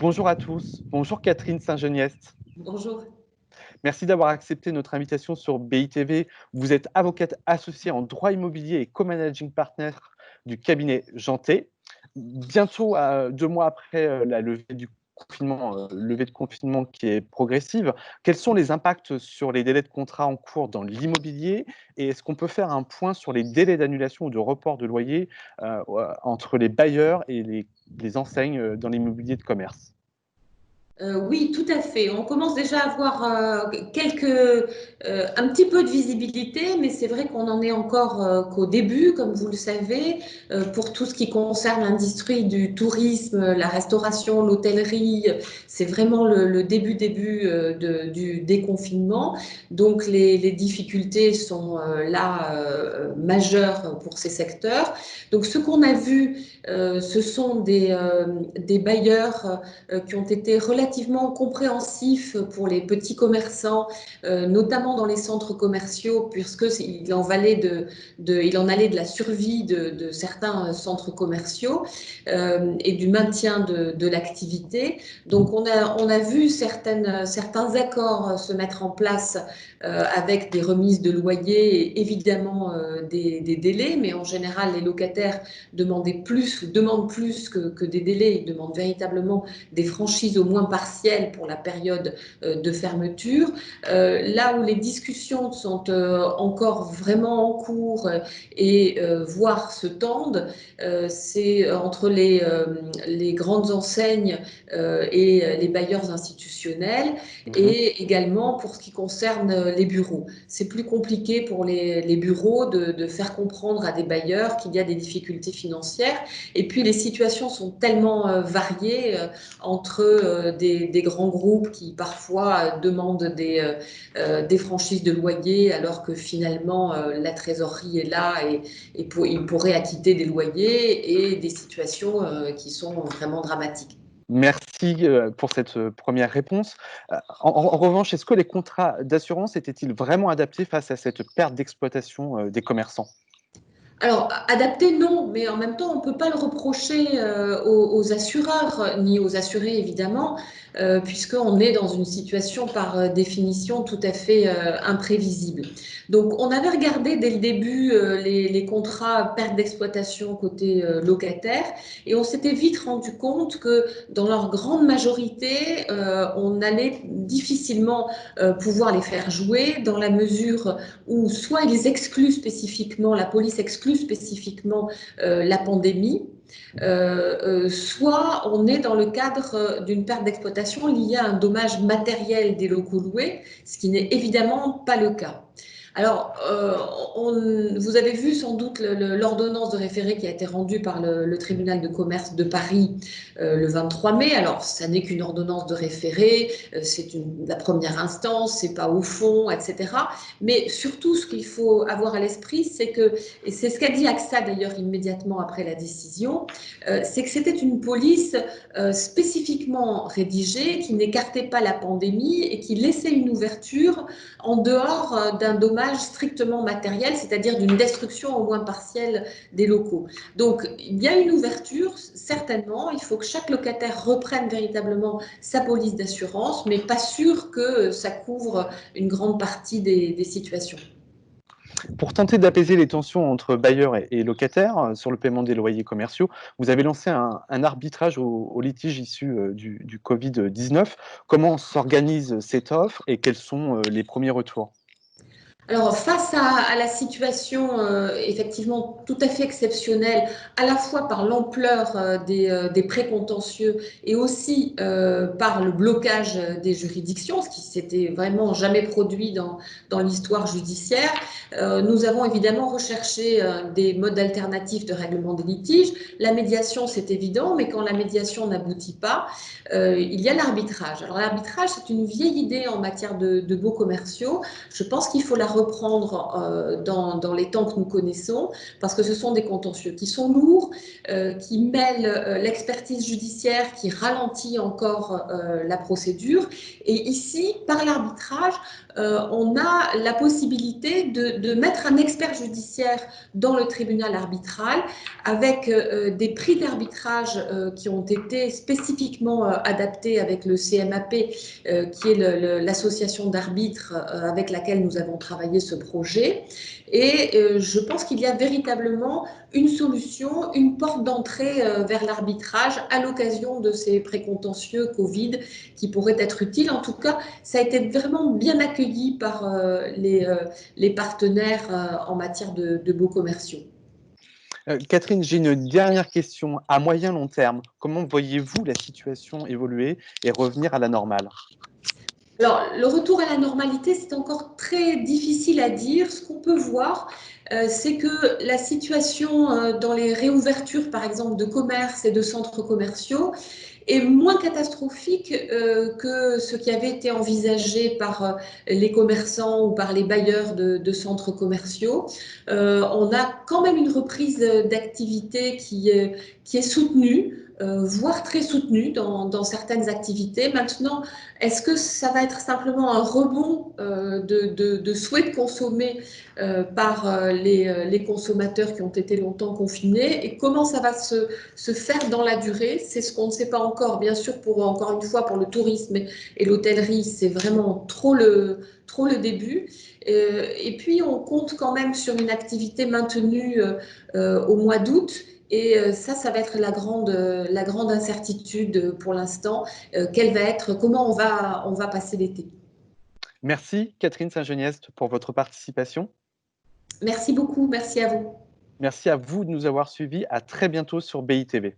Bonjour à tous. Bonjour Catherine Saint-Geniest. Bonjour. Merci d'avoir accepté notre invitation sur BITV. Vous êtes avocate associée en droit immobilier et co-managing partner du cabinet Janté. Bientôt, 2 mois après la levée de confinement qui est progressive, quels sont les impacts sur les délais de contrat en cours dans l'immobilier et est-ce qu'on peut faire un point sur les délais d'annulation ou de report de loyer entre les bailleurs et les enseignes dans l'immobilier de commerce? Oui, tout à fait. On commence déjà à avoir un petit peu de visibilité, mais c'est vrai qu'on en est encore qu'au début, comme vous le savez, pour tout ce qui concerne l'industrie du tourisme, la restauration, l'hôtellerie. C'est vraiment le début du déconfinement. Donc les difficultés sont là majeures pour ces secteurs. Donc ce qu'on a vu, ce sont des bailleurs qui ont été relativement compréhensifs pour les petits commerçants, notamment dans les centres commerciaux, puisqu'il en allait de la survie de certains centres commerciaux et du maintien de l'activité. Donc on a vu certains accords se mettre en place avec des remises de loyers et évidemment des délais, mais en général les locataires demandent plus que des délais, ils demandent véritablement des franchises au moins partielles pour la période de fermeture. Là où les discussions sont encore vraiment en cours et voire se tendent, c'est entre les grandes enseignes et les bailleurs institutionnels et également pour ce qui concerne les bureaux. C'est plus compliqué pour les bureaux de faire comprendre à des bailleurs qu'il y a des difficultés financières et puis les situations sont tellement variées entre des grands groupes qui parfois demandent des franchises de loyer alors que finalement la trésorerie est là et ils pourraient acquitter des loyers et des situations qui sont vraiment dramatiques. Merci pour cette première réponse. En revanche, est-ce que les contrats d'assurance étaient-ils vraiment adaptés face à cette perte d'exploitation des commerçants? Alors, adapté, non, mais en même temps, on ne peut pas le reprocher aux assureurs, ni aux assurés, évidemment, puisqu'on est dans une situation par définition tout à fait imprévisible. Donc, on avait regardé dès le début les contrats perte d'exploitation côté locataire, et on s'était vite rendu compte que dans leur grande majorité, on allait difficilement pouvoir les faire jouer dans la mesure où soit ils excluent spécifiquement, la police exclut spécifiquement la pandémie, soit on est dans le cadre d'une perte d'exploitation liée à un dommage matériel des locaux loués, ce qui n'est évidemment pas le cas. Alors, vous avez vu sans doute l'ordonnance de référé qui a été rendue par le tribunal de commerce de Paris le 23 mai. Alors, ça n'est qu'une ordonnance de référé, c'est la première instance, c'est pas au fond, etc. Mais surtout, ce qu'il faut avoir à l'esprit, c'est que, et c'est ce qu'a dit AXA d'ailleurs immédiatement après la décision, c'est que c'était une police spécifiquement rédigée qui n'écartait pas la pandémie et qui laissait une ouverture en dehors d'un dommage strictement matériel, c'est-à-dire d'une destruction au moins partielle des locaux. Donc, il y a une ouverture, certainement, il faut que chaque locataire reprenne véritablement sa police d'assurance, mais pas sûr que ça couvre une grande partie des situations. Pour tenter d'apaiser les tensions entre bailleurs et locataires sur le paiement des loyers commerciaux, vous avez lancé un arbitrage au litige issu du Covid-19. Comment s'organise cette offre et quels sont les premiers retours? Alors, face à la situation effectivement tout à fait exceptionnelle, à la fois par l'ampleur des précontentieux et aussi par le blocage des juridictions, ce qui s'était vraiment jamais produit dans l'histoire judiciaire, nous avons évidemment recherché des modes alternatifs de règlement des litiges. La médiation, c'est évident, mais quand la médiation n'aboutit pas, il y a l'arbitrage. Alors l'arbitrage, c'est une vieille idée en matière de baux commerciaux. Je pense qu'il faut la reprendre dans les temps que nous connaissons, parce que ce sont des contentieux qui sont lourds, qui mêlent l'expertise judiciaire, qui ralentit encore la procédure. Et ici, par l'arbitrage, on a la possibilité de mettre un expert judiciaire dans le tribunal arbitral avec des prix d'arbitrage qui ont été spécifiquement adaptés avec le CMAP, qui est l'association d'arbitres avec laquelle nous avons travaillé ce projet. Et je pense qu'il y a véritablement une solution, une porte d'entrée vers l'arbitrage à l'occasion de ces précontentieux Covid qui pourraient être utiles. En tout cas, ça a été vraiment bien accueilli par les partenaires en matière de baux commerciaux. Catherine, j'ai une dernière question. À moyen long terme, comment voyez-vous la situation évoluer et revenir à la normale? Alors, le retour à la normalité, c'est encore très difficile à dire. Ce qu'on peut voir, c'est que la situation dans les réouvertures, par exemple, de commerces et de centres commerciaux, est moins catastrophique que ce qui avait été envisagé par les commerçants ou par les bailleurs de centres commerciaux. On a quand même une reprise d'activité qui est soutenue, voire très soutenue dans certaines activités. Maintenant, est-ce que ça va être simplement un rebond de souhait de consommer par les consommateurs qui ont été longtemps confinés, et comment ça va se faire dans la durée? C'est ce qu'on ne sait pas encore. Bien sûr, encore une fois, pour le tourisme et l'hôtellerie, c'est vraiment trop le début. Et puis, on compte quand même sur une activité maintenue au mois d'août. Et ça va être la grande incertitude pour l'instant. Comment on va passer l'été. Merci Catherine Saint-Geniest pour votre participation. Merci beaucoup, merci à vous. Merci à vous de nous avoir suivis. À très bientôt sur BITV.